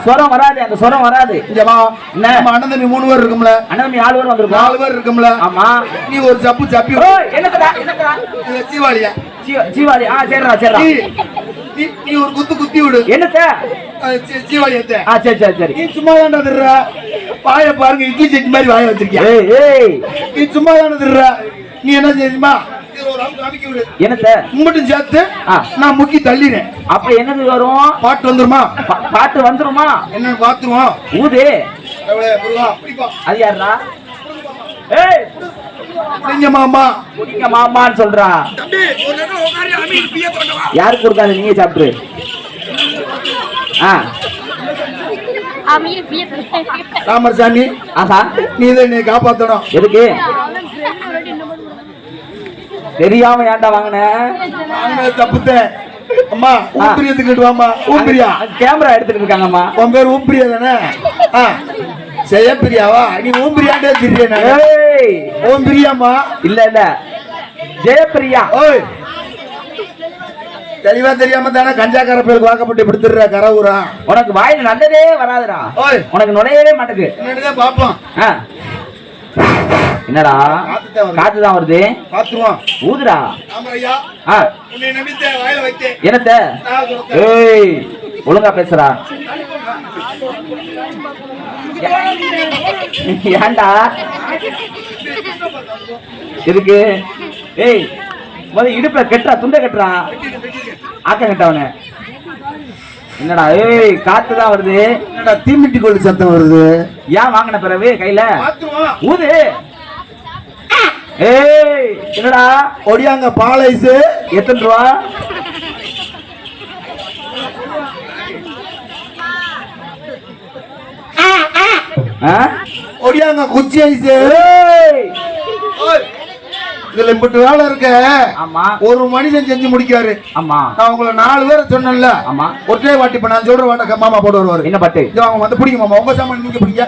சொரம் வராது, அந்த சொரம் வராது. நம்ம அண்ணன் தம்பி 3 பேர் இருக்கும்ல, அண்ணன் தம்பி 4 பேர் வந்திருக்கோம். 4 பேர் இருக்கும்ல. ஆமா, நீ ஒரு ஜப்பு ஜப்பி. என்னடா என்னடா ஜீவாலியா ஜீவாலி. சரிடா சரிடா. நீ ஒரு குத்தி விடு. என்னத்த ஜீவாலியத்த. சரி சரி சரி. நீ சும்மா தான்டா திர்றா. வாயை பாருங்க, இட்லி சட்னி மாதிரி வாயை வச்சிருக்கியா. நீ சும்மா தானே திர்றா. நீ என்ன செய்யுமா, என்னத்த மட்டும் சேர்த்து நான் முக்கி தள்ளினேன். அப்ப என்னது வரும்? பாட்டு வந்துருமா? பாட்டு வந்துருமா? என்ன பாத்துருவோம். ஊது. அது யாருடா? ஏய் மாமா குடிங்க மாமான்னு சொல்றா. யாருக்கு கொடுக்காது, நீங்க சாப்பிட்டு. ராமசாமி, ஆஹா, நீதான் என்னை காப்பாத்தணும். எதுக்கு? தெரியாம ஏன்டா வாங்கின? தப்புத்த. அம்மா ஊப்பிரியா எடுத்துக்கிட்டு வாமா. ஊப்பிரியா கேமரா எடுத்துட்டு இருக்காங்கம்மா. உன் பேர் ஊப்பிரியா தானே? ஜெயப்பிரியாவா? நீ ஊம்பிரியாண்டே திரியனா? ஓம்பிரியாமா? இல்ல இல்ல, ஜெயப்பிரியா. ஓய், தெளிவா தெரியாம தானே கஞ்சாக்கார பேருக்கு வாக்கப்பட்டு படுத்துற கரவுரா. உனக்கு வாயில நல்லதே வராதுடா. ஓய், உனக்கு நுழையவே மாட்டேங்குது. என்னதான் பாப்போம். என்னடா காத்து தான் வருது? பாத்துருவோம். ஊதுடா. என்னத்த? ஏய் ஒழுங்கா பேசுறா. ஏண்டா எதுக்கு? ஏய் முதல்ல இடுப்புல கெட்டுறா, துண்டை கட்டுறா. ஆக்க கட்டவன. என்னடா? ஏய் காத்து தான் வருது. என்னடா தீமிட்டி கோழி சத்தம் வருது? ஏன் வாங்கின பிறகு கையில ஊது. ஏய் என்னடா? ஒடியாங்க பால் ஐஸ் எத்தனை ரூபா? ஒடியாங்க குச்சி ஐஸ். இதுல இப்படி வேலை இருக்க. ஆமா, ஒரு மனுஷன் செஞ்சு முடிக்காரு. ஆமா, நான் உங்களை 4 பேரை சொன்னேன்ல. ஆமா, ஒரே வாட்டி இப்ப நான் சொல்ற வாட்ட மாமா போட்டு வருவாரு. என்ன பாட்டு? அவங்க வந்து பிடிக்கும் மாமா, உங்க சாமான் நீங்க பிடிக்க.